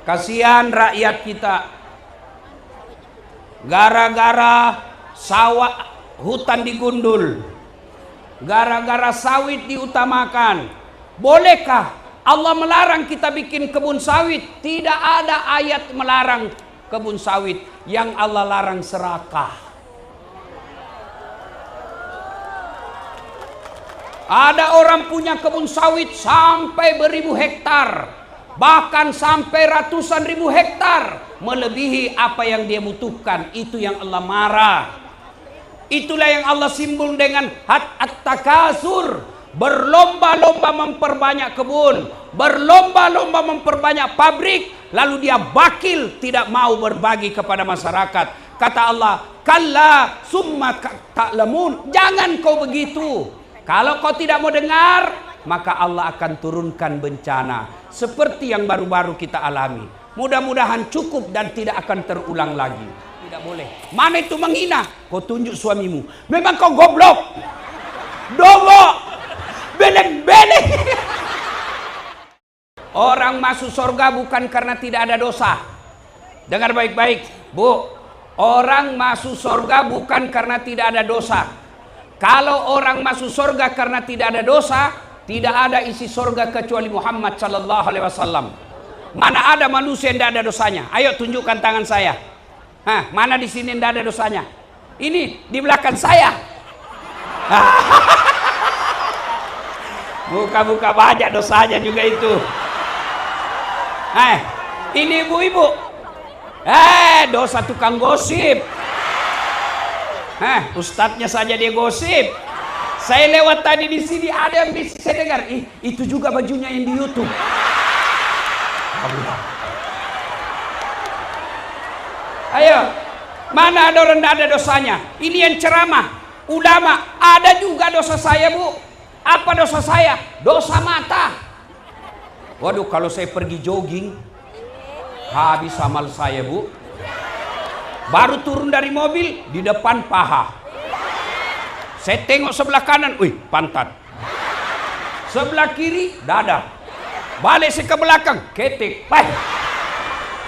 Kasihan rakyat kita. Gara-gara sawah hutan digundul, gara-gara sawit diutamakan. Bolehkah Allah melarang kita bikin kebun sawit? Tidak ada ayat melarang kebun sawit. Yang Allah larang serakah. Ada orang punya kebun sawit sampai beribu hektar, bahkan sampai ratusan ribu hektar, melebihi apa yang dia butuhkan. Itu yang Allah marah. Itulah yang Allah simbol dengan at-takasur, berlomba-lomba memperbanyak kebun, berlomba-lomba memperbanyak pabrik, lalu dia bakil, tidak mau berbagi kepada masyarakat. Kata Allah, kalla summa ta'lamun, jangan kau begitu. Kalau kau tidak mau dengar, maka Allah akan turunkan bencana seperti yang baru-baru kita alami. Mudah-mudahan cukup dan tidak akan terulang lagi. Tidak boleh. Mana itu menghina? Kau tunjuk suamimu. Memang kau goblok, dongok, beleng-beleng. Orang masuk surga bukan karena tidak ada dosa. Dengar baik-baik, Bu. Orang masuk surga bukan karena tidak ada dosa. Kalau orang masuk surga karena tidak ada dosa, tidak ada isi surga kecuali Muhammad sallallahu alaihi wasallam. Mana ada manusia yang tidak ada dosanya? Ayo tunjukkan tangan saya. Hah, mana di sini tidak ada dosanya? Ini di belakang saya. Buka-buka banyak dosanya juga itu. Ini ibu-ibu. Dosa tukang gosip. Ustadznya saja dia gosip. Saya lewat tadi di sini ada yang bisa saya dengar. Itu juga bajunya yang di YouTube. Ayo, mana ada orang tidak ada dosanya? Ini yang ceramah, ulama. Ada juga dosa saya, Bu. Apa dosa saya? Dosa mata. Waduh, kalau saya pergi jogging, habis amal saya, Bu. Baru turun dari mobil, di depan paha. Saya tengok sebelah kanan, wih, pantat. Sebelah kiri, dada. Balik saya ke belakang, ketik.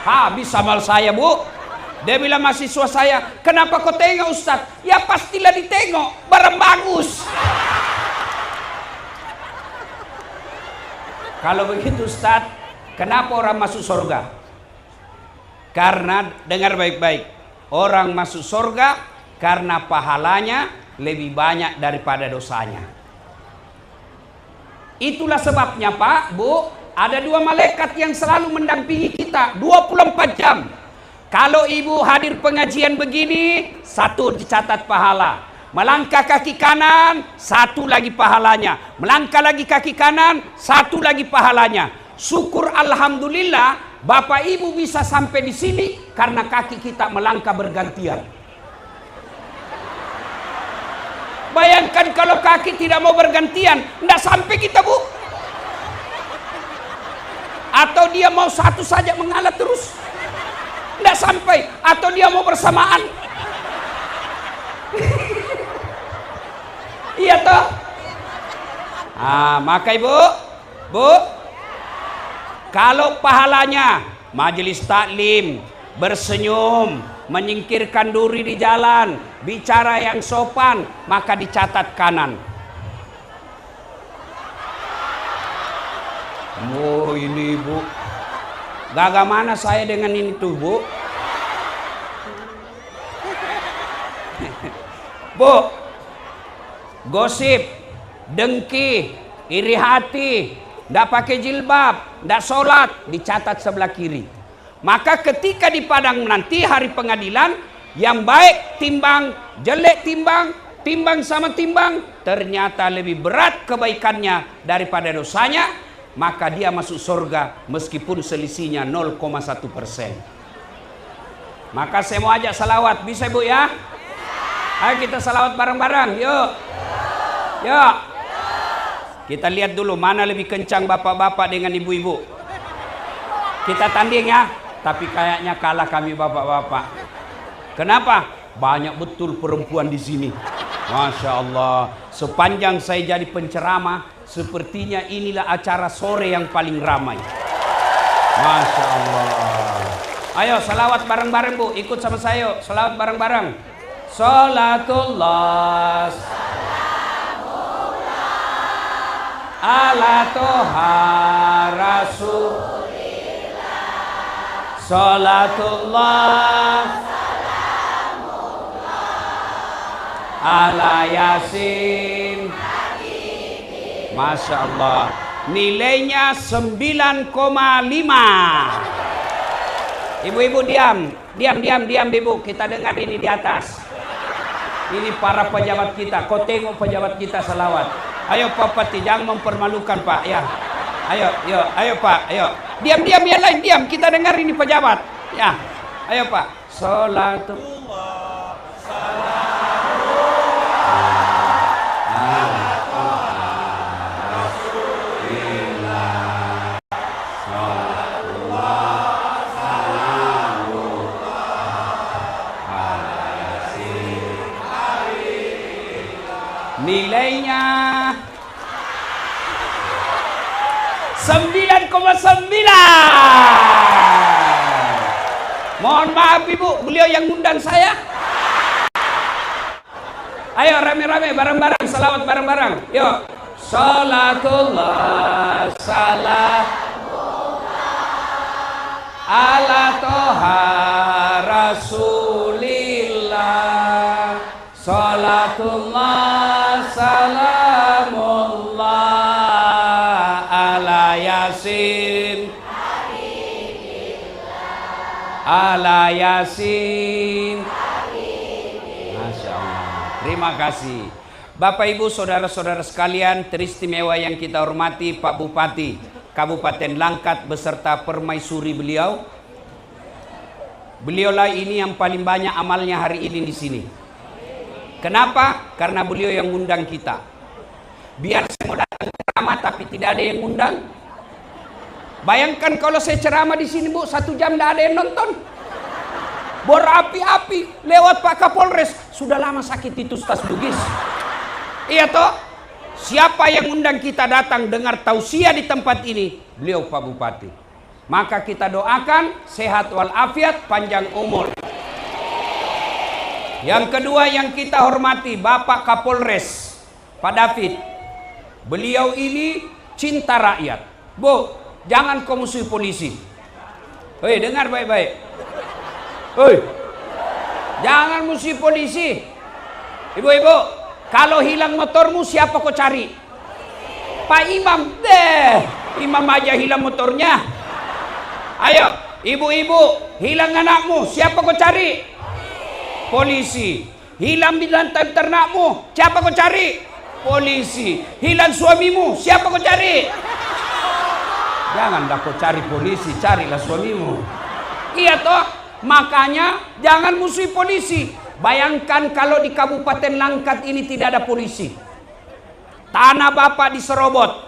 Habis amal saya, Bu. Dia bilang mahasiswa saya, kenapa kau tengok Ustaz? Ya pastilah ditengok, barang bagus. Kalau begitu Ustaz, kenapa orang masuk surga? Karena, dengar baik-baik, orang masuk surga karena pahalanya lebih banyak daripada dosanya. Itulah sebabnya Pak, Bu, ada dua malaikat yang selalu mendampingi kita 24 jam. Kalau ibu hadir pengajian begini, satu dicatat pahala. Melangkah kaki kanan, satu lagi pahalanya. Melangkah lagi kaki kanan, satu lagi pahalanya. Syukur alhamdulillah, Bapak Ibu bisa sampai di sini karena kaki kita melangkah bergantian. Bayangkan kalau kaki tidak mau bergantian, tidak sampai kita, Bu. Atau dia mau satu saja mengalah terus, tidak sampai. Atau dia mau bersamaan. Iya toh? Maka Ibu, Bu, kalau pahalanya majelis taklim, bersenyum, menyingkirkan duri di jalan, bicara yang sopan, maka dicatat kanan. Oh ini Bu, gagah mana saya dengan ini tuh Bu? Bu, gosip, dengki, iri hati, tidak pakai jilbab, tidak sholat, dicatat sebelah kiri. Maka ketika di padang nanti hari pengadilan, yang baik timbang, jelek timbang, timbang sama timbang, ternyata lebih berat kebaikannya daripada dosanya, maka dia masuk surga meskipun selisihnya 0,1%. Maka saya mau ajak salawat, bisa Bu ya? Ayo kita salawat bareng-bareng, yuk. Yuk. Kita lihat dulu mana lebih kencang bapak-bapak dengan ibu-ibu. Kita tanding ya, tapi kayaknya kalah kami bapak-bapak. Kenapa? Banyak betul perempuan di sini. Masya Allah. Sepanjang saya jadi penceramah, sepertinya inilah acara sore yang paling ramai. Masya Allah. Ayo salawat bareng-bareng Bu, ikut sama saya. Salawat bareng-bareng. Salatullah ala toha rasulillah. Salatullah ala yasin. Masya Allah. Nilainya 9,5. Ibu-ibu diam ibu. Kita dengar ini di atas. Ini para pejabat kita. Kau tengok pejabat kita salawat. Ayo Pak Pati, jangan mempermalukan Pak ya. Ayo Pak, ayo. Diam yang lain diam. Kita dengar ini pejabat. Ya. Ayo Pak. Salatullah. Nilainya 9,9. Mohon maaf Ibu, beliau yang ngundang saya. Ayo rame-rame bareng-bareng salawat bareng-bareng. Yuk. Salatullah ala toha rasulillah. Salatullah salamullah ala yasin. Ala yasin. Masya Allah. Terima kasih Bapak Ibu saudara-saudara sekalian, teristimewa yang kita hormati Pak Bupati Kabupaten Langkat beserta permaisuri beliau. Beliaulah ini yang paling banyak amalnya hari ini di sini. Kenapa? Karena beliau yang ngundang kita. Biar saya mau datang ceramah tapi tidak ada yang ngundang. Bayangkan kalau saya ceramah di sini Bu, 1 jam tidak ada yang nonton. Berapi-api lewat Pak Kapolres. Sudah lama sakit itu tas Bugis. Iya toh? Siapa yang undang kita datang dengar tausiah di tempat ini? Beliau Pak Bupati. Maka kita doakan sehat walafiat, panjang umur. Yang kedua yang kita hormati Bapak Kapolres Pak David. Beliau ini cinta rakyat. Bu, jangan kau musuhi polisi. Hei, dengar baik-baik. Hei, jangan musuhi polisi. Ibu-ibu, kalau hilang motormu siapa kau cari? Pak Imam. Imam aja hilang motornya. Ayo, ibu-ibu, hilang anakmu siapa kau cari? Polisi. Hilang di lantai ternakmu siapa kau cari? Polisi. Hilang suamimu siapa kau cari? Jangan dah kau cari polisi, carilah suamimu. Iya toh? Makanya jangan musuhi polisi. Bayangkan kalau di Kabupaten Langkat ini tidak ada polisi. Tanah bapak diserobot,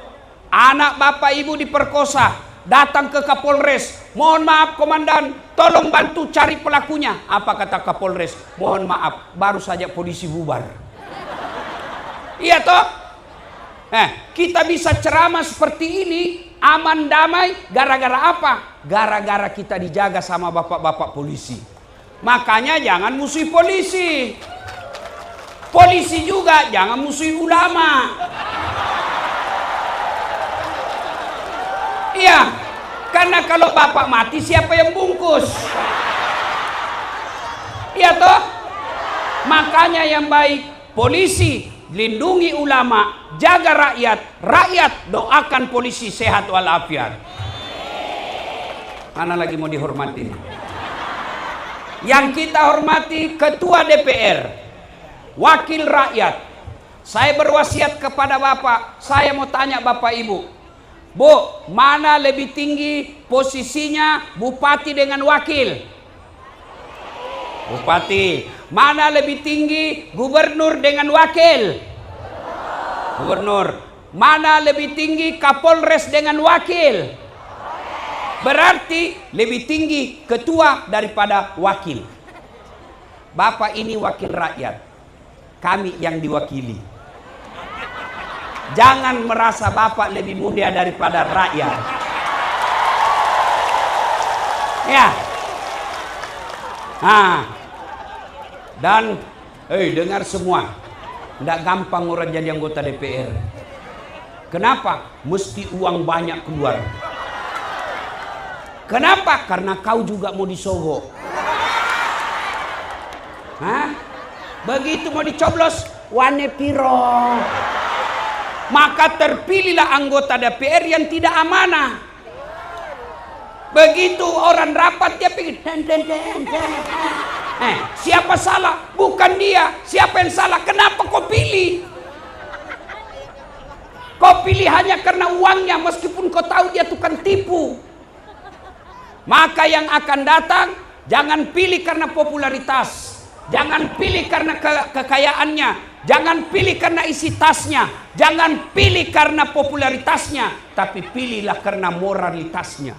anak bapak ibu diperkosa. Datang ke Kapolres, mohon maaf komandan, tolong bantu cari pelakunya. Apa kata Kapolres? Mohon maaf, baru saja polisi bubar. Iya toh? Kita bisa ceramah seperti ini, aman damai, gara-gara apa? Gara-gara kita dijaga sama bapak-bapak polisi. Makanya jangan musuhi polisi. Polisi juga jangan musuhi ulama. Iya, karena kalau bapak mati siapa yang bungkus? Iya toh? Makanya yang baik, polisi lindungi ulama, jaga rakyat, rakyat doakan polisi sehat walafiat. Mana lagi mau dihormati? Yang kita hormati Ketua DPR, Wakil Rakyat. Saya berwasiat kepada Bapak, saya mau tanya Bapak Ibu. Bu, mana lebih tinggi posisinya bupati dengan wakil? Bupati. Mana lebih tinggi gubernur dengan wakil? Gubernur. Mana lebih tinggi Kapolres dengan wakil? Berarti lebih tinggi ketua daripada wakil. Bapak ini wakil rakyat, kami yang diwakili. Jangan merasa Bapak lebih mulia daripada rakyat. Ya, Nah, dan dengar semua, tidak gampang orang jadi anggota DPR. Kenapa? Mesti uang banyak keluar. Kenapa? Karena kau juga mau disogok. Hah? Begitu mau dicoblos, wane piro. Maka terpilihlah anggota DPR yang tidak amanah. Begitu orang rapat dia pikir siapa salah? Bukan dia. Siapa yang salah? Kenapa kau pilih? Kau pilih hanya karena uangnya, meskipun kau tahu dia tukang tipu. Maka yang akan datang, jangan pilih karena popularitas, jangan pilih karena kekayaannya, jangan pilih karena isi tasnya, jangan pilih karena popularitasnya, tapi pilihlah karena moralitasnya.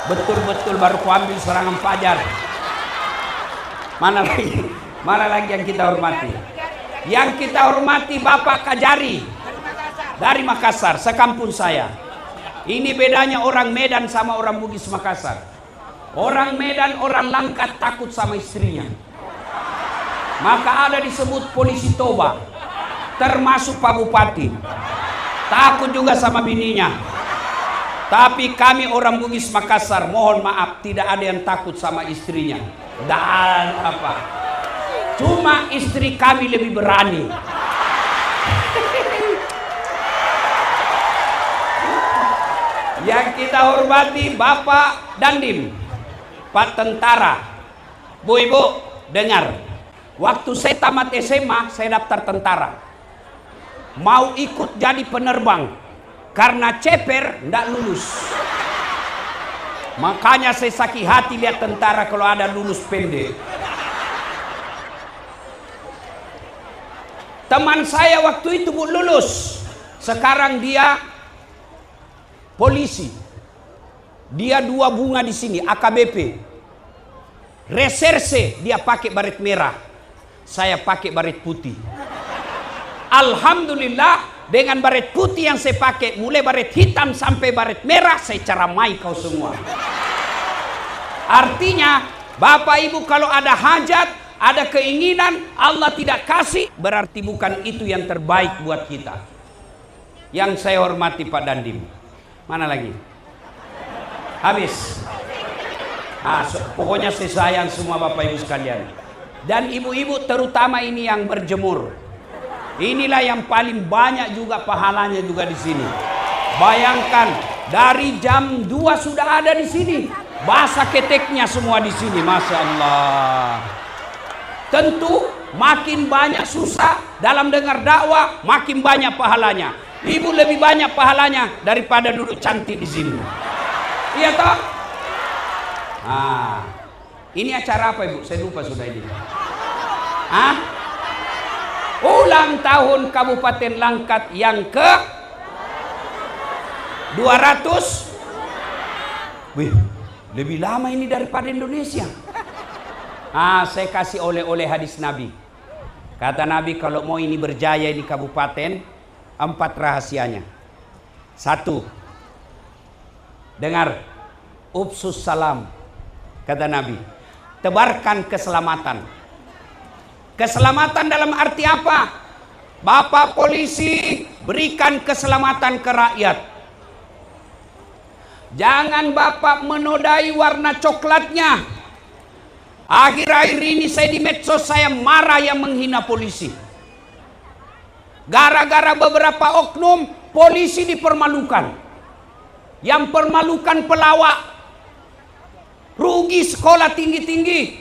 Betul-betul baru ku ambil serangan fajar. Mana lagi? Mana lagi yang kita hormati? Yang kita hormati Bapak Kajari dari Makassar, sekampung saya. Ini bedanya orang Medan sama orang Bugis Makassar. Orang Medan, orang Langkat takut sama istrinya. Maka ada disebut polisi Toba, termasuk Pak Bupati. Takut juga sama bininya. Tapi kami orang Bugis Makassar, mohon maaf, tidak ada yang takut sama istrinya. Dan apa? Cuma istri kami lebih berani. Yang kita hormati Bapak Dandim, Pak Tentara. Bu Ibu, dengar. Waktu saya tamat SMA, saya daftar tentara. Mau ikut jadi penerbang. Karena ceper, tidak lulus. Makanya saya sakit hati lihat tentara kalau ada lulus pendek. Teman saya waktu itu lulus. Sekarang dia polisi. Dia 2 bunga di sini, AKBP. Reserse dia pakai baret merah. Saya pakai baret putih. Alhamdulillah, dengan baret putih yang saya pakai, mulai baret hitam sampai baret merah, saya ceramai kau semua. Artinya, Bapak Ibu kalau ada hajat, ada keinginan, Allah tidak kasih, berarti bukan itu yang terbaik buat kita. Yang saya hormati Pak Dandim. Mana lagi? Habis. Pokoknya saya sayang semua Bapak Ibu sekalian. Dan ibu-ibu terutama ini yang berjemur. Inilah yang paling banyak juga pahalanya juga di sini. Bayangkan dari jam 2 sudah ada di sini. Basah keteknya semua di sini, Masya Allah. Tentu makin banyak susah dalam dengar dakwah, makin banyak pahalanya. Ibu lebih banyak pahalanya daripada duduk cantik di sini. Iya toh? Ini acara apa Ibu? Saya lupa sudah ini. Ulang tahun Kabupaten Langkat yang ke 200. Wih, lebih lama ini daripada Indonesia. Saya kasih oleh-oleh hadis Nabi. Kata Nabi kalau mau ini berjaya di kabupaten, 4 rahasianya. 1, dengar, upsus salam. Kata Nabi, tebarkan keselamatan. Keselamatan dalam arti apa? Bapak polisi, berikan keselamatan ke rakyat. Jangan Bapak menodai warna coklatnya. Akhir-akhir ini saya di medsos, saya marah yang menghina polisi. Gara-gara beberapa oknum, polisi dipermalukan. Yang permalukan pelawak. Rugi sekolah tinggi-tinggi.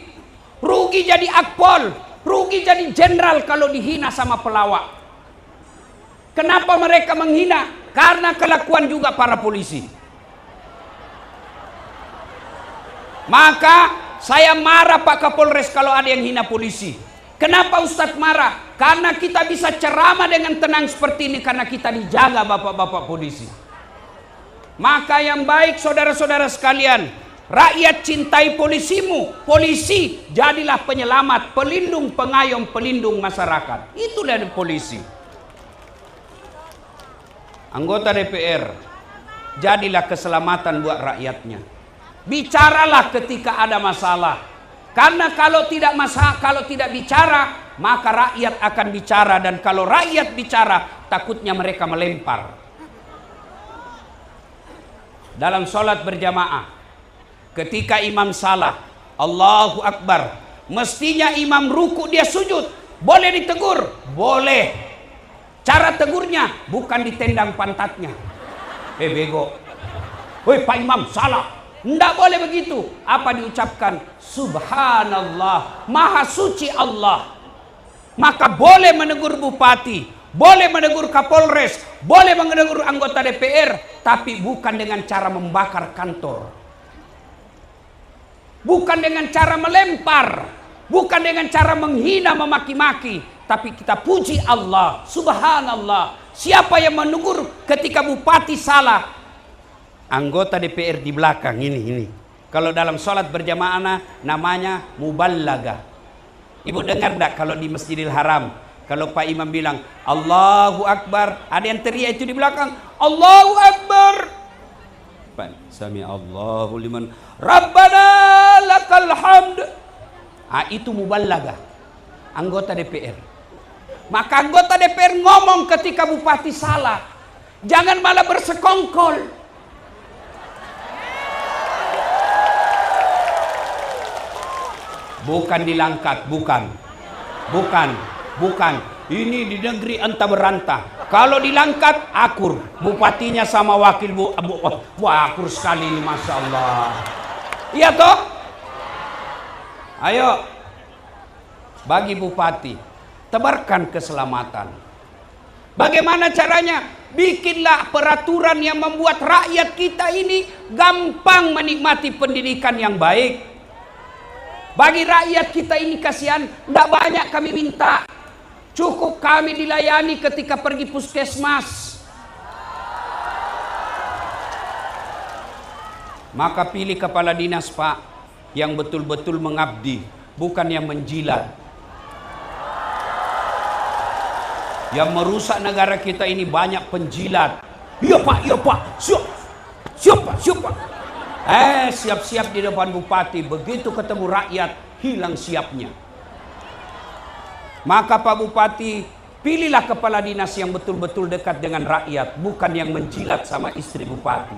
Rugi jadi akpol. Rugi jadi jenderal kalau dihina sama pelawak. Kenapa mereka menghina? Karena kelakuan juga para polisi. Maka saya marah Pak Kapolres kalau ada yang hina polisi. Kenapa Ustadz marah? Karena kita bisa ceramah dengan tenang seperti ini karena kita dijaga bapak-bapak polisi. Maka yang baik saudara-saudara sekalian, rakyat cintai polisimu. Polisi jadilah penyelamat, pelindung, pengayom, pelindung masyarakat. Itulah polisi. Anggota DPR, jadilah keselamatan buat rakyatnya. Bicaralah ketika ada masalah. Karena kalau tidak bicara, maka rakyat akan bicara, dan kalau rakyat bicara, takutnya mereka melempar. Dalam sholat berjamaah, ketika imam salah, Allahu Akbar, mestinya imam ruku dia sujud, boleh ditegur? Boleh. Cara tegurnya bukan ditendang pantatnya. Bego. Woi Pak Imam, salah. Tidak boleh begitu. Apa diucapkan? Subhanallah, Maha Suci Allah. Maka boleh menegur bupati, boleh menegur kapolres, boleh menegur anggota DPR, tapi bukan dengan cara membakar kantor, bukan dengan cara melempar, bukan dengan cara menghina, memaki-maki, tapi kita puji Allah. Subhanallah. Siapa yang menegur ketika bupati salah? Anggota DPR di belakang ini. Kalau dalam sholat berjamaah namanya muballaga. Ibu dengar tak kalau di Masjidil Haram, kalau Pak Imam bilang Allahu Akbar, ada yang teriak itu di belakang, Allahu Akbar. Sami Allahu liman Rabbana lakal hamd. Itu muballaga, anggota DPR. Maka anggota DPR ngomong ketika bupati salah, jangan malah bersekongkol. Bukan dilangkat, bukan. Ini di negeri anta berantah. Kalau dilangkat, akur. Bupatinya sama wakil wah, akur sekali ini, masya Allah. Iya toh? Ayo, bagi bupati, tebarkan keselamatan. Bagaimana caranya? Bikinlah peraturan yang membuat rakyat kita ini gampang menikmati pendidikan yang baik. Bagi rakyat kita ini kasihan, tidak banyak kami minta. Cukup kami dilayani ketika pergi puskesmas. Maka pilih kepala dinas, Pak, yang betul-betul mengabdi, bukan yang menjilat. Yang merusak negara kita ini banyak penjilat. Iya Pak, siap Pak. Siap-siap di depan bupati, begitu ketemu rakyat hilang siapnya. Maka Pak Bupati, pilihlah kepala dinas yang betul-betul dekat dengan rakyat, bukan yang menjilat sama istri bupati.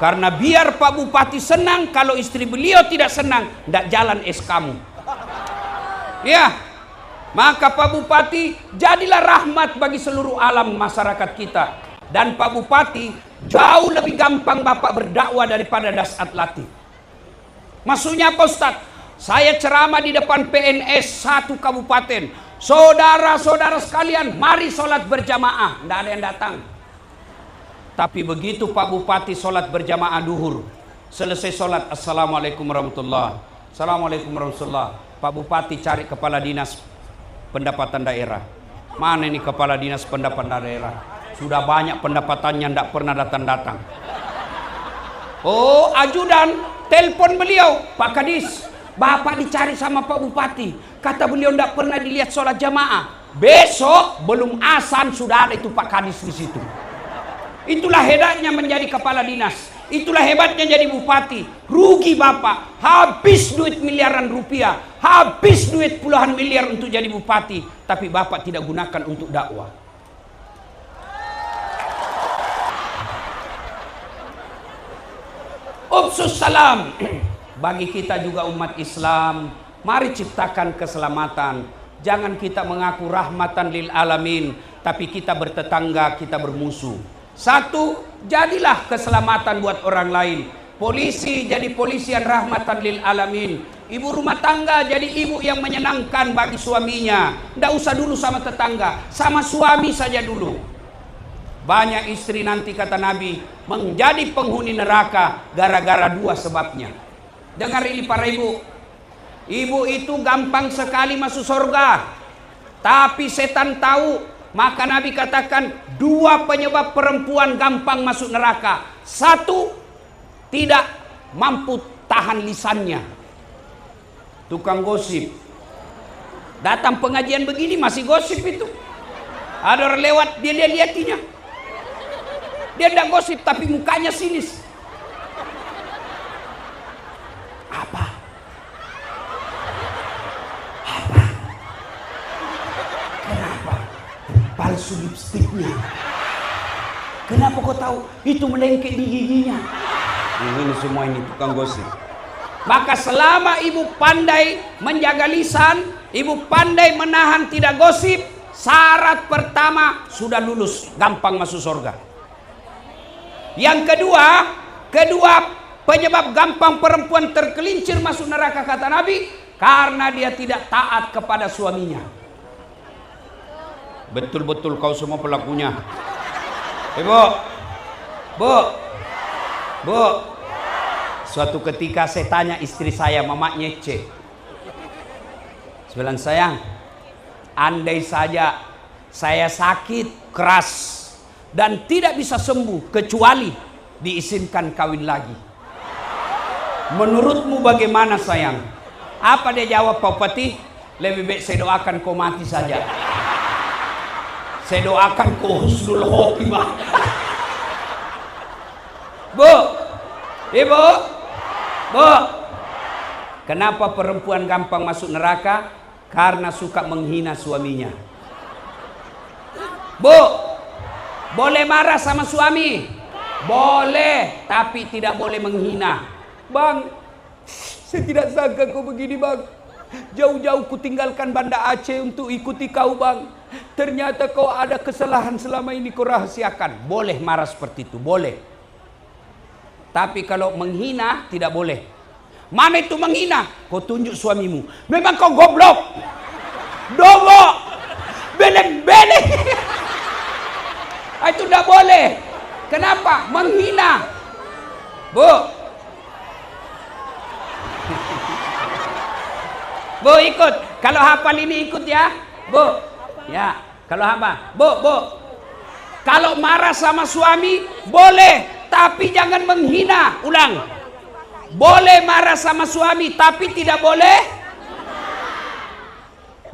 Karena biar Pak Bupati senang, kalau istri beliau tidak senang, tidak jalan kamu. Ya, maka Pak Bupati jadilah rahmat bagi seluruh alam masyarakat kita. Dan Pak Bupati jauh lebih gampang Bapak berdakwah daripada Dasat Latif. Maksudnya apa Ustaz? Saya ceramah di depan PNS satu kabupaten. Saudara-saudara sekalian, mari sholat berjamaah. Tidak ada yang datang. Tapi begitu Pak Bupati sholat berjamaah duhur, selesai sholat, Assalamualaikum warahmatullahi. Assalamualaikum warahmatullahi. Pak Bupati cari kepala dinas pendapatan daerah. Mana ini kepala dinas pendapatan daerah? Sudah banyak pendapatannya, tidak pernah datang-datang. Oh, ajudan, telepon beliau, Pak Kadis, Bapak dicari sama Pak Bupati. Kata beliau tidak pernah dilihat sholat jamaah. Besok belum azan sudah ada itu Pak Kadis di situ. Itulah hebatnya menjadi kepala dinas. Itulah hebatnya jadi bupati. Rugi Bapak, habis duit miliaran rupiah, habis duit puluhan miliar untuk jadi bupati, tapi Bapak tidak gunakan untuk dakwah. Upsus salam bagi kita juga umat Islam. Mari ciptakan keselamatan. Jangan kita mengaku rahmatan lil alamin, tapi kita bertetangga, kita bermusuh. Satu, jadilah keselamatan buat orang lain. Polisi jadi polisi yang rahmatan lil alamin. Ibu rumah tangga jadi ibu yang menyenangkan bagi suaminya. Tidak usah dulu sama tetangga, sama suami saja dulu. Banyak istri nanti kata Nabi menjadi penghuni neraka gara-gara dua sebabnya. Dengar ini para ibu. Ibu itu gampang sekali masuk surga, tapi setan tahu. Maka Nabi katakan dua penyebab perempuan gampang masuk neraka. Satu, tidak mampu tahan lisannya. Tukang gosip. Datang pengajian begini masih gosip itu. Ada orang lewat, dia lihat-lihatinya. Dia tidak gosip tapi mukanya sinis. masuk lipstiknya. Kenapa kau tahu? Itu melengket di giginya. Ini semua ini tukang gosip. Maka selama ibu pandai menjaga lisan, ibu pandai menahan tidak gosip, syarat pertama sudah lulus, gampang masuk surga. Yang kedua penyebab gampang perempuan tergelincir masuk neraka kata Nabi, karena dia tidak taat kepada suaminya. Betul-betul kau semua pelakunya. Bu, suatu ketika saya tanya istri saya, Mama Nyece, saya bilang, sayang, andai saja saya sakit keras dan tidak bisa sembuh kecuali diizinkan kawin lagi, menurutmu bagaimana sayang? Apa dia jawab, Pak Pati? Lebih baik saya doakan kau mati saja. Saya doakan kau husnul khotimah. Bu, ibu, bu, kenapa perempuan gampang masuk neraka? Karena suka menghina suaminya. Bu, boleh marah sama suami? Boleh, tapi tidak boleh menghina. Bang, saya tidak sangka kau begini, Bang. Jauh-jauh ku tinggalkan Banda Aceh untuk ikuti kau, Bang. Ternyata kau ada kesalahan selama ini kau rahasiakan. Boleh marah seperti itu, boleh. Tapi kalau menghina tidak boleh. Mana itu menghina? Kau tunjuk suamimu. Memang kau goblok, dongok, belek-belek. Itu tidak boleh. Kenapa? Menghina. Bu, Bu ikut. Kalau hafal ini ikut ya, Bu. Ya, kalau apa? Bu. Kalau marah sama suami boleh, tapi jangan menghina. Ulang. Boleh marah sama suami, tapi tidak boleh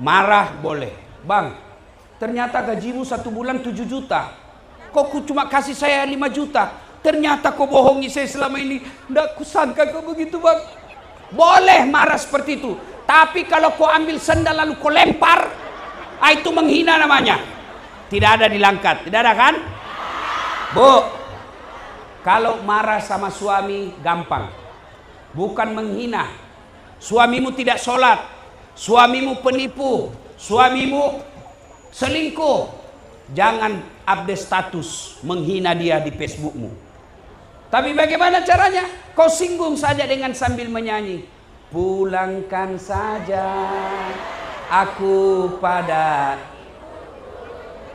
marah. Boleh. Bang, ternyata gajimu 1 bulan 7 juta. Kok ku cuma kasih saya 5 juta? Ternyata kau bohongi saya selama ini. Nggak kusangka kau begitu, Bang. Boleh marah seperti itu. Tapi kalau kau ambil sendal lalu kau lempar, itu menghina namanya. Tidak ada dilangkat. Tidak ada kan? Bu, kalau marah sama suami gampang. Bukan menghina. Suamimu tidak sholat, suamimu penipu, suamimu selingkuh, jangan update status menghina dia di Facebookmu. Tapi bagaimana caranya? Kau singgung saja dengan sambil menyanyi. Pulangkan saja aku pada,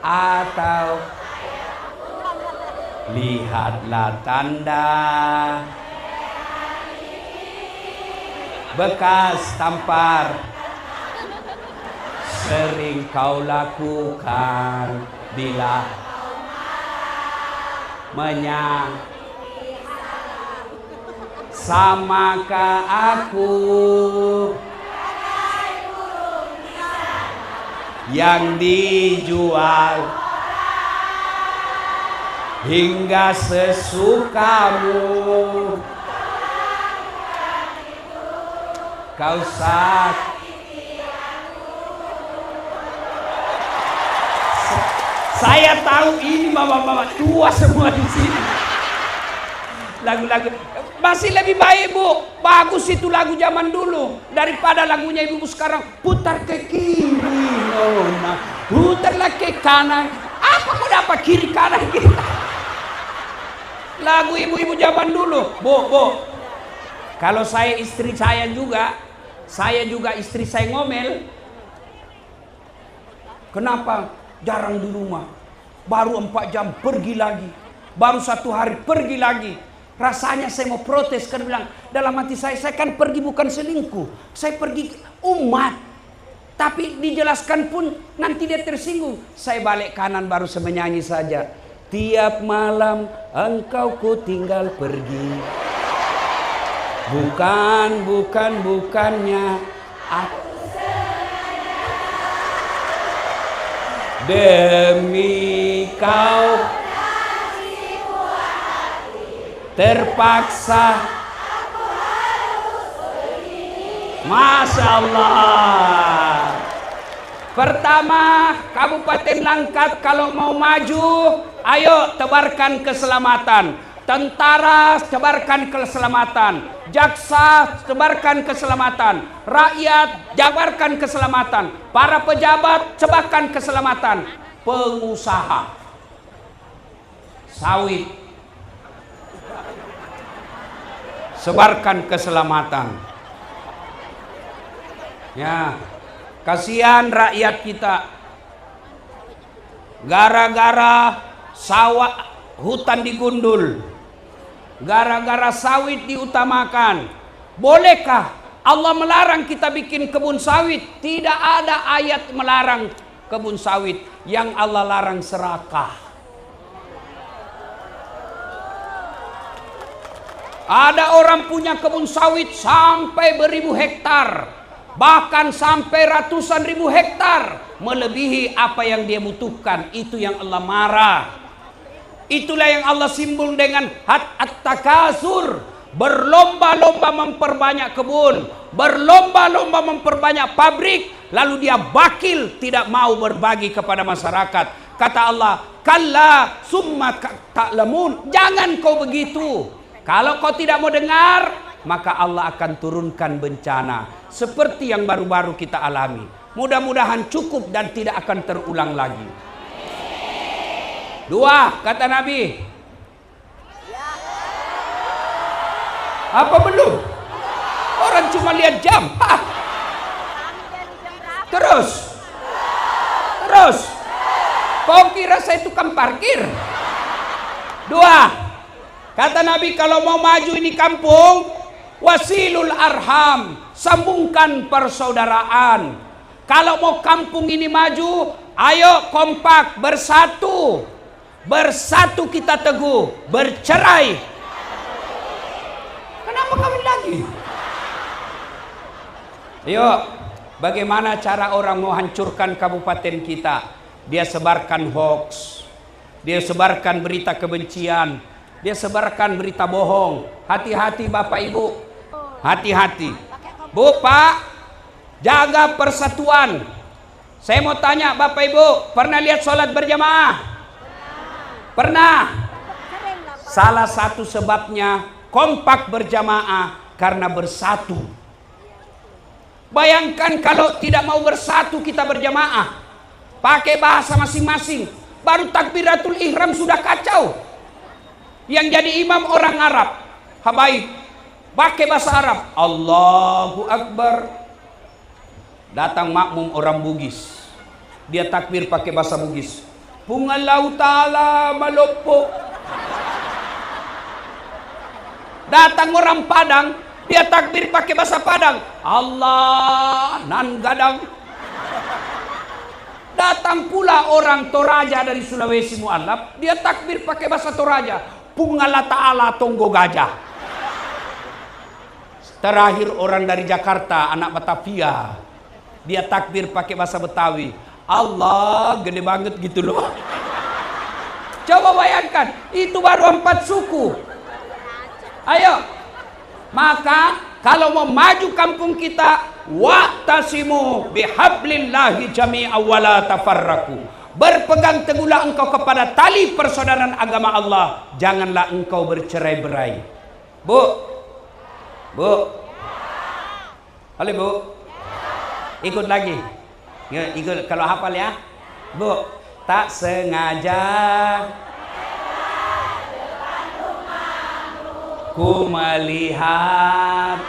atau lihatlah tanda bekas tampar sering kau lakukan bila samakah aku yang dijual hingga sesukamu, kau saya tahu ini mama-mama tua semua di sini. Lagu-lagu masih lebih baik, Bu. Bagus itu lagu zaman dulu daripada lagunya ibu sekarang. Putar ke kiri, nona, putarlah ke kanan. Apa kau dapat kiri kanan kita? Lagu ibu-ibu zaman dulu, Bu. Kalau saya istri saya juga istri saya ngomel. Kenapa jarang di rumah? Baru 4 jam pergi lagi. Baru 1 hari pergi lagi. Rasanya saya mau protes, kan bilang dalam hati saya kan pergi bukan selingkuh, saya pergi umat. Tapi dijelaskan pun nanti dia tersinggung. Saya balik kanan baru menyanyi saja. Tiap malam engkau ku tinggal pergi. Bukannya aku demi kau terpaksa. Masya Allah. Pertama, Kabupaten Langkat kalau mau maju, ayo tebarkan keselamatan. Tentara tebarkan keselamatan, jaksa tebarkan keselamatan, rakyat jabarkan keselamatan, para pejabat sebarkan keselamatan, pengusaha sawit sebarkan keselamatan. Ya, kasihan rakyat kita gara-gara sawah hutan digundul, gara-gara sawit diutamakan. Bolehkah Allah melarang kita bikin kebun sawit? Tidak ada ayat melarang kebun sawit. Yang Allah larang serakah. Ada orang punya kebun sawit sampai beribu hektar, bahkan sampai ratusan ribu hektar, melebihi apa yang dia butuhkan. Itu yang Allah marah. Itulah yang Allah simbol dengan at-takasur, berlomba-lomba memperbanyak kebun, berlomba-lomba memperbanyak pabrik, lalu dia bakil tidak mau berbagi kepada masyarakat. Kata Allah, kalla summa ta'lamun, jangan kau begitu. Kalau kau tidak mau dengar, maka Allah akan turunkan bencana seperti yang baru-baru kita alami. Mudah-mudahan cukup dan tidak akan terulang lagi. Dua, kata Nabi. Apa belum? Orang cuma lihat jam. Terus. Kau kira saya tukang parkir? Dua, kata Nabi, kalau mau maju ini kampung, wasilul arham, sambungkan persaudaraan. Kalau mau kampung ini maju, ayo kompak, bersatu. Bersatu kita teguh, bercerai. Kenapa kawin lagi? Yuk, bagaimana cara orang mau hancurkan kabupaten kita? Dia sebarkan hoax, dia sebarkan berita kebencian, dia sebarkan berita bohong. Hati-hati Bapak Ibu, hati-hati. Bu, Pak, jaga persatuan. Saya mau tanya Bapak Ibu, pernah lihat sholat berjamaah? Pernah. Salah satu sebabnya kompak berjamaah karena bersatu. Bayangkan kalau tidak mau bersatu kita berjamaah, pakai bahasa masing-masing, baru takbiratul ihram sudah kacau. Yang jadi imam orang Arab, habaib, pakai bahasa Arab, Allahu Akbar. Datang makmum orang Bugis, dia takbir pakai bahasa Bugis, Pungalau ta'ala malopo. Datang orang Padang, dia takbir pakai bahasa Padang, Allah nan gadang. Datang pula orang Toraja dari Sulawesi Mualaf, dia takbir pakai bahasa Toraja, Pungala ta'ala tonggo gajah. Terakhir orang dari Jakarta, anak Batavia, dia takbir pakai bahasa Betawi, Allah gede banget gitu loh. Coba bayangkan, itu baru 4 suku. Ayo, maka kalau mau maju kampung kita, wa'tasimu bihablillahi jami'a wala tafarraku. Berpegang teguhlah engkau kepada tali persaudaraan agama Allah, janganlah engkau bercerai-berai. Bu, boleh Bu? Ikut lagi. Ya, ikut kalau hafal ya. Bu, tak sengaja ku melihat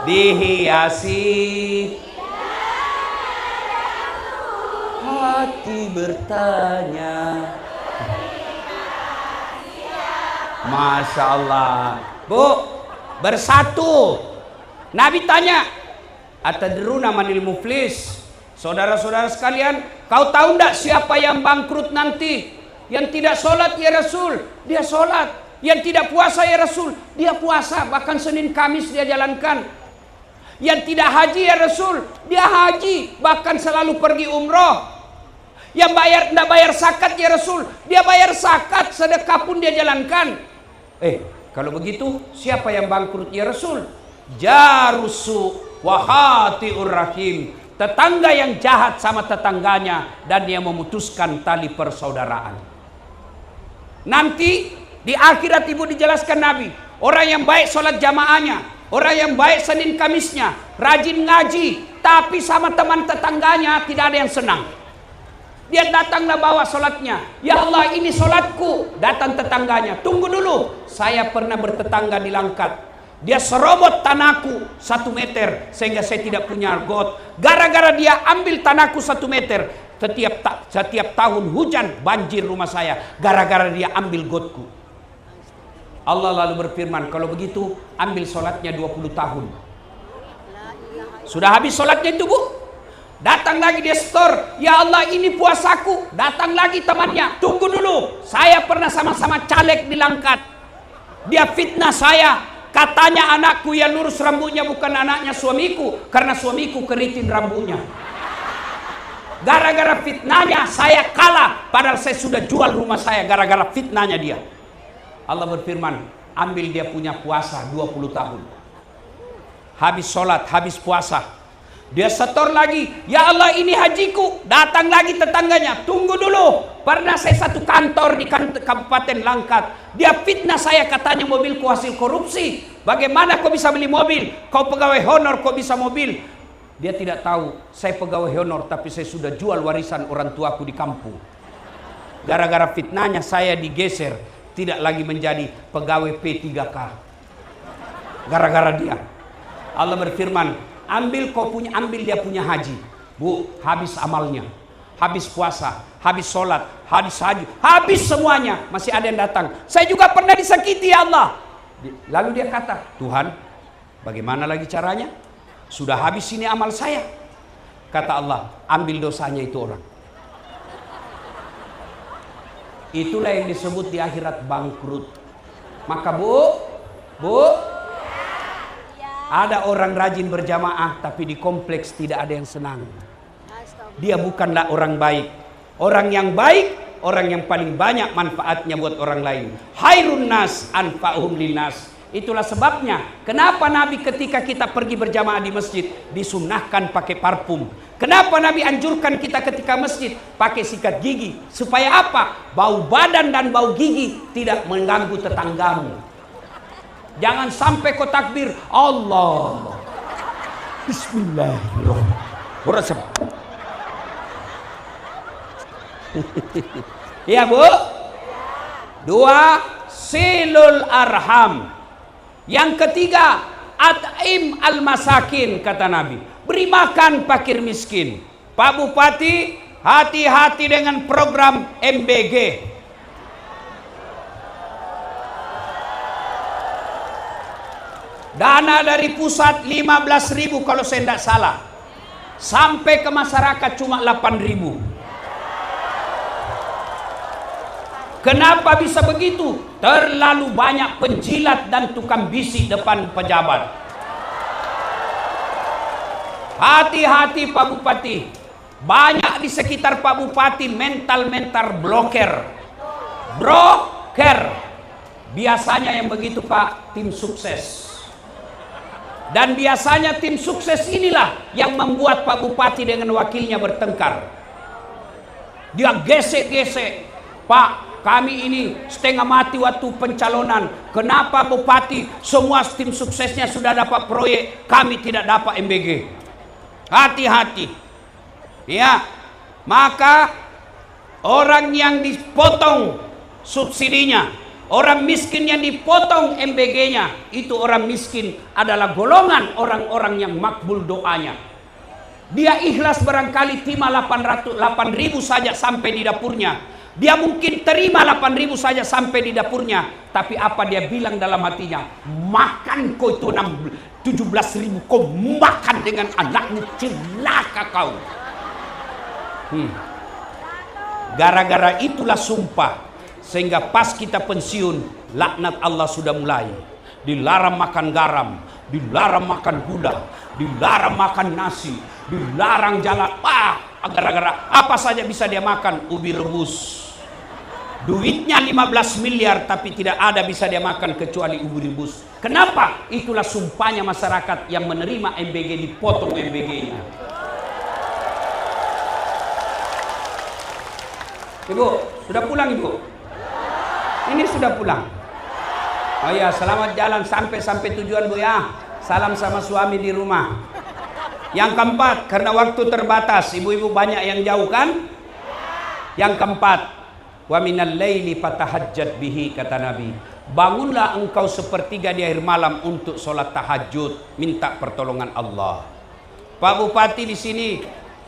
dihiasi hati bertanya. Masya Allah. Bu, bersatu. Nabi tanya, atadruna manil muflis? Saudara-saudara sekalian, kau tahu enggak siapa yang bangkrut nanti? Yang tidak sholat ya Rasul, dia sholat. Yang tidak puasa ya Rasul, dia puasa. Bahkan Senin Kamis dia jalankan. Yang tidak haji ya Rasul, dia haji. Bahkan selalu pergi umroh. Yang tidak bayar zakat ya Rasul, dia bayar zakat. Sedekah pun dia jalankan. Kalau begitu siapa yang bangkrut ya Rasul? Jarusu, wa khati'ur rahim. Tetangga yang jahat sama tetangganya dan dia memutuskan tali persaudaraan. Nanti di akhirat ibu dijelaskan Nabi, orang yang baik sholat jamaahnya, orang yang baik Senin Kamisnya, rajin ngaji, tapi sama teman tetangganya tidak ada yang senang. Dia datanglah bawa sholatnya, ya Allah ini sholatku. Datang tetangganya, tunggu dulu, saya pernah bertetangga di Langkat. Dia serobot tanahku 1 meter sehingga saya tidak punya got. Gara-gara dia ambil tanahku 1 meter, setiap tahun hujan banjir rumah saya. Gara-gara dia ambil gotku. Allah lalu berfirman, kalau begitu ambil sholatnya 20 tahun. Sudah habis sholatnya itu bu, datang lagi dia store, ya Allah ini puasaku. Datang lagi temannya, tunggu dulu, saya pernah sama-sama caleg di Langkat. Dia fitnah saya, katanya anakku yang lurus rambutnya bukan anaknya suamiku, karena suamiku keriting rambutnya. Gara-gara fitnahnya saya kalah, padahal saya sudah jual rumah saya gara-gara fitnahnya dia. Allah berfirman, ambil dia punya puasa 20 tahun. Habis sholat, habis puasa, dia setor lagi, ya Allah ini hajiku. Datang lagi tetangganya, tunggu dulu, pernah saya satu kantor di Kabupaten Langkat. Dia fitnah saya, katanya mobilku hasil korupsi. Bagaimana kau bisa beli mobil? Kau pegawai honor kau bisa mobil? Dia tidak tahu saya pegawai honor, tapi saya sudah jual warisan orang tuaku di kampung. Gara-gara fitnahnya saya digeser, tidak lagi menjadi pegawai P3K. Gara-gara dia. Allah berfirman, ambil dia punya haji. Bu, habis amalnya, habis puasa, habis sholat, habis haji, habis semuanya. Masih ada yang datang, saya juga pernah disakiti ya Allah. Lalu dia kata, Tuhan bagaimana lagi caranya? Sudah habis ini amal saya. Kata Allah, ambil dosanya itu orang. Itulah yang disebut di akhirat bangkrut. Maka bu, ada orang rajin berjamaah tapi di kompleks tidak ada yang senang. Dia bukanlah orang baik. Orang yang baik, orang yang paling banyak manfaatnya buat orang lain. Khairun nas anfa'uhum linnas. Itulah sebabnya kenapa Nabi ketika kita pergi berjamaah di masjid disunnahkan pakai parfum. Kenapa Nabi anjurkan kita ketika masjid pakai sikat gigi? Supaya apa? Bau badan dan bau gigi tidak mengganggu tetanggamu. Jangan sampai kau takbir Allah, Bismillahirrahmanirrahim. Ya bu. 2, silul arham. Yang ketiga, at'im al-masakin, kata Nabi, beri makan fakir miskin. Pak Bupati, hati-hati dengan program MBG. Dana dari pusat 15.000 kalau saya tidak salah, sampai ke masyarakat cuma 8.000. Kenapa bisa begitu? Terlalu banyak penjilat dan tukang bisik depan pejabat. Hati-hati Pak Bupati. Banyak di sekitar Pak Bupati mental bloker. Biasanya yang begitu Pak, tim sukses. Dan biasanya tim sukses inilah yang membuat Pak Bupati dengan wakilnya bertengkar. Dia gesek-gesek. Pak, kami ini setengah mati waktu pencalonan. Kenapa Bupati semua tim suksesnya sudah dapat proyek, kami tidak dapat MBG? Hati-hati. Ya, maka orang yang dipotong subsidinya, orang miskin yang dipotong MBG-nya, itu orang miskin adalah golongan orang-orang yang makbul doanya. Dia ikhlas barangkali terima 8.000 saja sampai di dapurnya. Dia mungkin terima 8.000 saja sampai di dapurnya, tapi apa dia bilang dalam hatinya? Makan kau itu 17.000, kau makan dengan anaknya, celaka kau. Gara-gara itulah sumpah, sehingga pas kita pensiun, laknat Allah sudah mulai. Dilarang makan garam, dilarang makan gula, dilarang makan nasi, dilarang jalan. Gara-gara apa saja bisa dia makan? Ubi rebus. Duitnya 15 miliar tapi tidak ada bisa dia makan kecuali ubur rebus. Kenapa? Itulah sumpahnya masyarakat yang menerima MBG, dipotong MBG-nya. Ibu, sudah pulang Ibu? Ini sudah pulang. Oh ya, selamat jalan sampai tujuan Bu ya. Salam sama suami di rumah. Yang keempat, karena waktu terbatas, ibu-ibu banyak yang jauh kan? Yang keempat, wa minal laili fatahajjat bihi, kata Nabi. Bangunlah engkau sepertiga di akhir malam untuk sholat tahajud, minta pertolongan Allah. Pak Bupati di sini,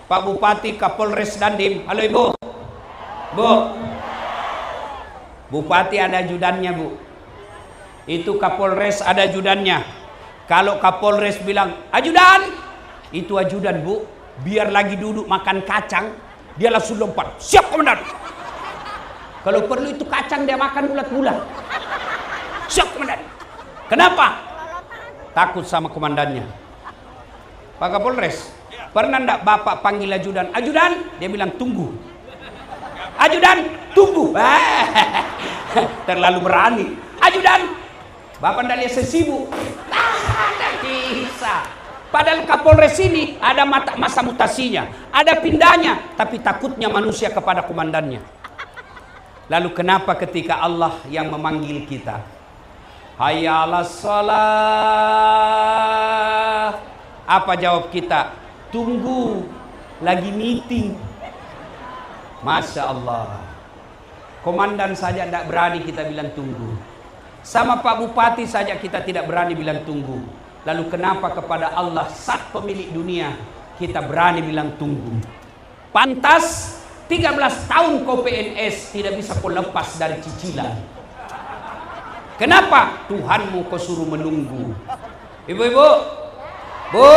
Pak Bupati Kapolres Dandim. Halo Ibu. Bu. Bupati ada ajudannya Bu. Itu Kapolres ada ajudannya. Kalau Kapolres bilang, ajudan, itu ajudan Bu, biar lagi duduk makan kacang, dia langsung lompat, siap komandan. Kalau perlu itu kacang dia makan bulat-bulat, siap komandan. Kenapa? Takut sama komandannya. Pak Kapolres, pernah ndak Bapak panggil ajudan, ajudan? Dia bilang tunggu. Ajudan, tunggu. Terlalu berani. Ajudan, Bapak ndak lihat sesibuk. Tidak bisa. Padahal Kapolres ini ada masa mutasinya, ada pindahnya, tapi takutnya manusia kepada komandannya. Lalu kenapa ketika Allah yang memanggil kita, hayya 'alas shalah, apa jawab kita? Tunggu, lagi meeting. Masya Allah. Komandan saja tidak berani kita bilang tunggu. Sama Pak Bupati saja kita tidak berani bilang tunggu. Lalu kenapa kepada Allah sang pemilik dunia kita berani bilang tunggu? Pantas 13 tahun kau PNS tidak bisa kau lepas dari cicilan. Kenapa? Tuhanmu kau suruh menunggu. Ibu-ibu, Bu,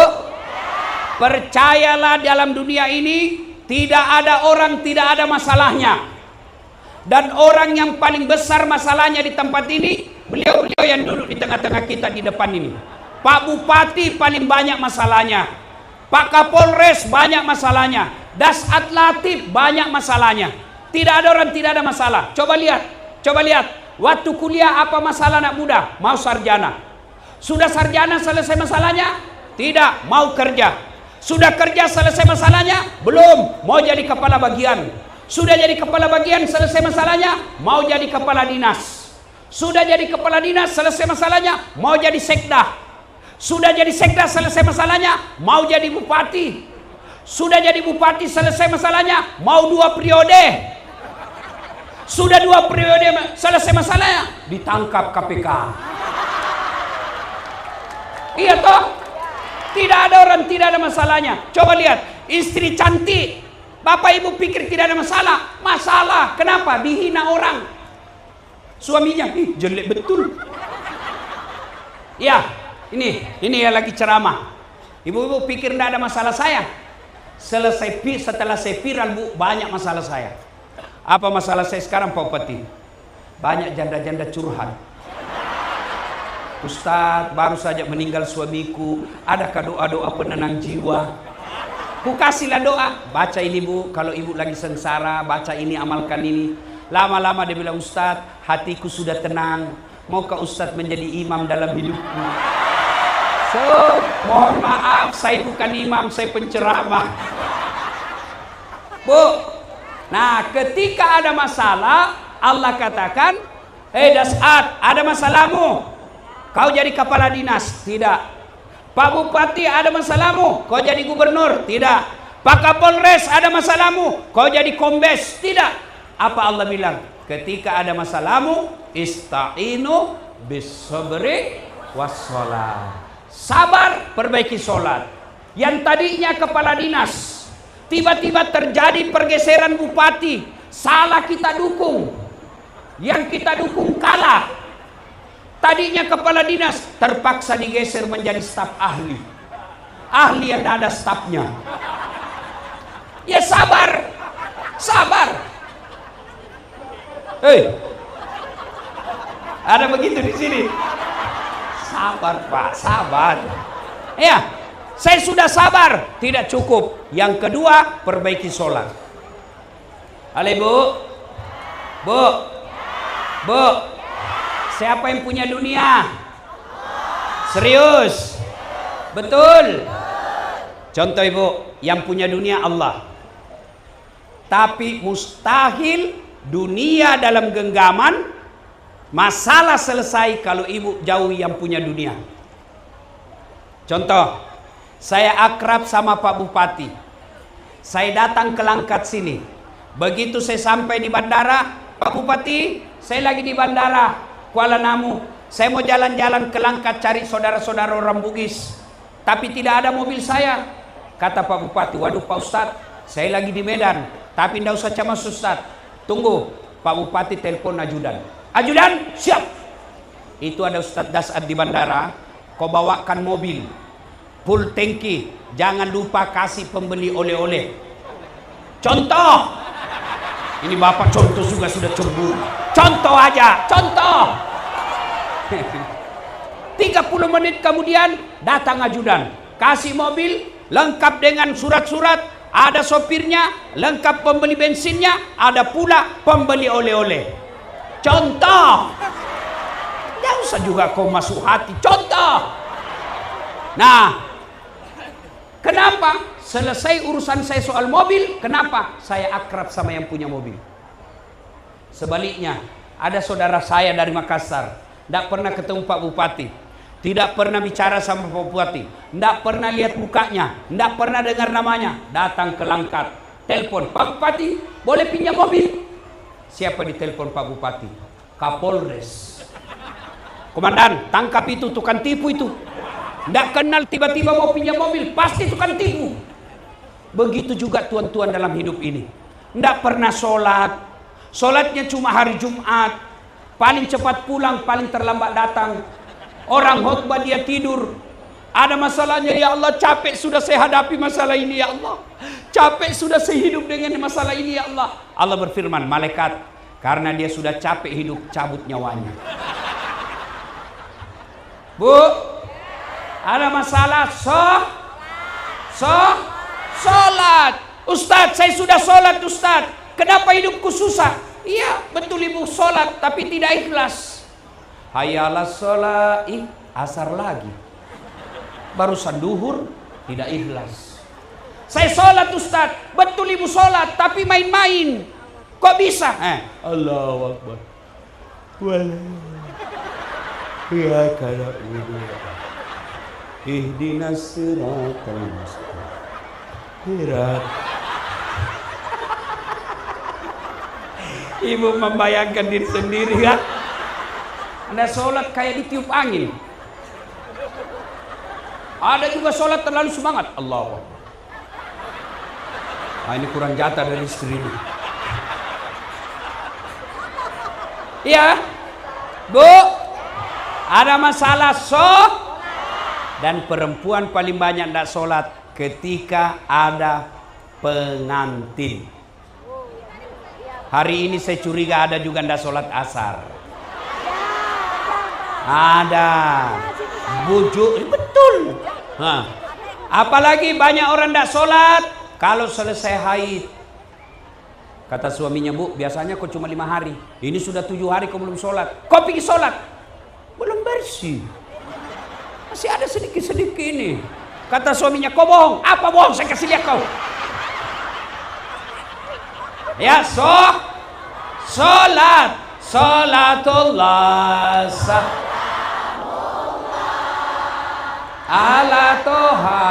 percayalah dalam dunia ini tidak ada orang tidak ada masalahnya. Dan orang yang paling besar masalahnya di tempat ini, beliau-beliau yang duduk di tengah-tengah kita di depan ini. Pak Bupati paling banyak masalahnya, Pak Kapolres banyak masalahnya, Dasat Latif banyak masalahnya. Tidak ada orang tidak ada masalah. Coba lihat, waktu kuliah apa masalah anak muda? Mau sarjana. Sudah sarjana selesai masalahnya? Tidak, mau kerja. Sudah kerja selesai masalahnya? Belum, mau jadi kepala bagian. Sudah jadi kepala bagian selesai masalahnya? Mau jadi kepala dinas. Sudah jadi kepala dinas selesai masalahnya? Mau jadi sekda. Sudah jadi sekda selesai masalahnya, mau jadi bupati. Sudah jadi bupati selesai masalahnya, mau 2 periode. Sudah 2 periode selesai masalahnya, ditangkap KPK. Iya toh? Tidak ada orang tidak ada masalahnya. Coba lihat, istri cantik, Bapak Ibu pikir tidak ada masalah? Masalah, kenapa? Dihina orang. Suaminya, jelek betul. Ya. Ini ya lagi ceramah. Ibu-ibu pikir tidak ada masalah saya. Setelah saya viral Bu, banyak masalah saya. Apa masalah saya sekarang Pak Bupati? Banyak janda-janda curhat. Ustadz, baru saja meninggal suamiku, adakah doa-doa penenang jiwa? Ku kasihlah doa. Baca ini Bu, kalau ibu lagi sengsara, baca ini, amalkan ini. Lama-lama dia bilang, Ustadz, hatiku sudah tenang. Maukah Ustadz menjadi imam dalam hidupku? Mohon maaf, saya bukan imam, saya penceramah. Bu, nah ketika ada masalah, Allah katakan, Dasat, ada masalahmu, kau jadi kepala dinas? Tidak. Pak Bupati, ada masalahmu, kau jadi gubernur? Tidak. Pak Kapolres, ada masalahmu, kau jadi kombes? Tidak. Apa Allah bilang? Ketika ada masalahmu, ista'inu bis-sabri was-shalah. Sabar, perbaiki sholat. Yang tadinya kepala dinas, tiba-tiba terjadi pergeseran bupati, salah kita dukung. Yang kita dukung kalah. Tadinya kepala dinas, terpaksa digeser menjadi staf ahli. Ahli yang ada stafnya. Ya sabar, sabar. Ada begitu di sini. Sabar Pak, sabar. Ya, saya sudah sabar, tidak cukup. Yang kedua, perbaiki sholat. Halo Ibu, Bu, Bu, siapa yang punya dunia? Serius? Betul? Contoh Ibu, yang punya dunia Allah. Tapi mustahil dunia dalam genggaman, masalah selesai kalau Ibu jauhi yang punya dunia. Contoh, saya akrab sama Pak Bupati. Saya datang ke Langkat sini. Begitu saya sampai di bandara, Pak Bupati, saya lagi di bandara Kuala Namu. Saya mau jalan-jalan ke Langkat cari saudara-saudara orang Bugis. Tapi tidak ada mobil saya. Kata Pak Bupati, waduh Pak Ustadz, saya lagi di Medan. Tapi tidak usah cemas Ustadz. Tunggu, Pak Bupati telepon ajudan. Ajudan, siap. Itu ada Ustadz Dasad di bandara. Kau bawakan mobil full tangki. Jangan lupa kasih pembeli oleh-oleh. Contoh. Ini Bapak contoh juga sudah cemburu. Contoh aja, contoh. 30 menit kemudian datang ajudan. Kasih mobil lengkap dengan surat-surat, ada sopirnya, lengkap pembeli bensinnya, ada pula pembeli oleh-oleh. Contoh. Jangan usah juga kau masuk hati. Contoh. Nah, kenapa? Selesai urusan saya soal mobil, kenapa? Saya akrab sama yang punya mobil. Sebaliknya, ada saudara saya dari Makassar, tidak pernah ketemu Pak Bupati, tidak pernah bicara sama Pak Bupati, tidak pernah lihat mukanya, tidak pernah dengar namanya, datang ke Langkat, telepon, Pak Bupati, boleh pinjam mobil? Siapa ditelepon Pak Bupati? Kapolres. Komandan, tangkap itu, tukang tipu itu. Tidak kenal tiba-tiba mau pinjam mobil, pasti tukang tipu. Begitu juga tuan-tuan dalam hidup ini. Tidak pernah sholat, sholatnya cuma hari Jumat, paling cepat pulang, paling terlambat datang. Orang khutbah dia tidur. Ada masalahnya, ya Allah capek sudah saya hadapi masalah ini ya Allah. Capek sudah saya hidup dengan masalah ini ya Allah. Allah berfirman, malaikat, karena dia sudah capek hidup, cabut nyawanya. Bu, ada masalah sholat. Ustadz, saya sudah sholat Ustadz. Kenapa hidupku susah? Iya, betul Ibu sholat, tapi tidak ikhlas. Hayalah sholat, asar lagi. Barusan duhur, tidak ikhlas. Saya sholat Ustadz, betul Ibu sholat, tapi main-main. Kok bisa? Allahu Akbar. Ya kalau itu. Ihdinas siratal mustaqim. Ibu membayangkan diri sendiri kan? Anda sholat kayak ditiup angin. Ada juga sholat terlalu semangat. Allah. Nah, ini kurang jatah dari istri ini. Iya, Bu. Ada masalah dan perempuan paling banyak tidak sholat ketika ada pengantin. Hari ini saya curiga ada juga tidak sholat asar. Ada. Bujuk, betul. Apalagi banyak orang tidak sholat kalau selesai haid. Kata suaminya, Bu, biasanya kau cuma 5 hari. Ini sudah 7 hari kau belum sholat. Kau pergi sholat? Belum bersih. Masih ada sedikit-sedikit ini. Kata suaminya, kau bohong. Apa bohong? Saya kasih lihat kau. Ya, sholat. Sholatullah. Ala toha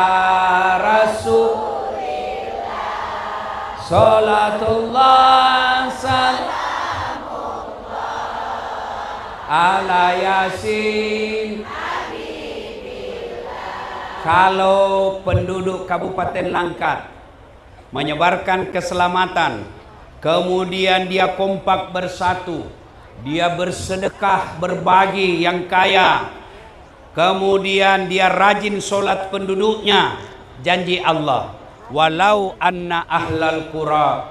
rasulillah. Sholatullah. Ala Yasin. Kalau penduduk Kabupaten Langkat menyebarkan keselamatan, kemudian dia kompak bersatu, dia bersedekah berbagi yang kaya, kemudian dia rajin sholat penduduknya, janji Allah, walau anna ahlal qura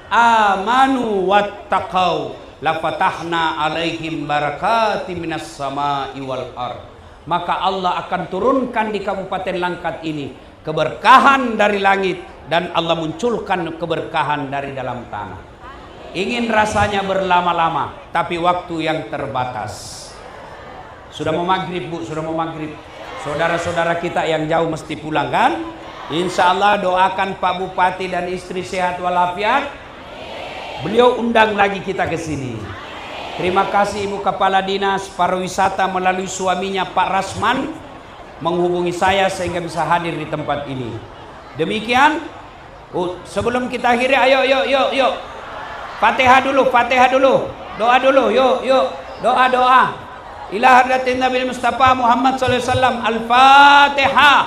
amanu wattaqau lafatahna alaihim barakati minas sama'i wal ard. Maka Allah akan turunkan di Kabupaten Langkat ini keberkahan dari langit dan Allah munculkan keberkahan dari dalam tanah. Ingin rasanya berlama-lama, tapi waktu yang terbatas. Sudah mau maghrib Bu, sudah mau maghrib. Saudara-saudara kita yang jauh mesti pulang kan? Insya Allah doakan Pak Bupati dan istri sehat walafiat. Beliau undang lagi kita ke sini. Terima kasih Ibu Kepala Dinas Pariwisata melalui suaminya Pak Rasman menghubungi saya sehingga bisa hadir di tempat ini. Demikian. Sebelum kita akhiri, yuk. Fatihah dulu. Doa dulu, yuk. Doa. Ila hadratin Nabi Mustafa Muhammad sallallahu alaihi wasallam. Al-Fatihah.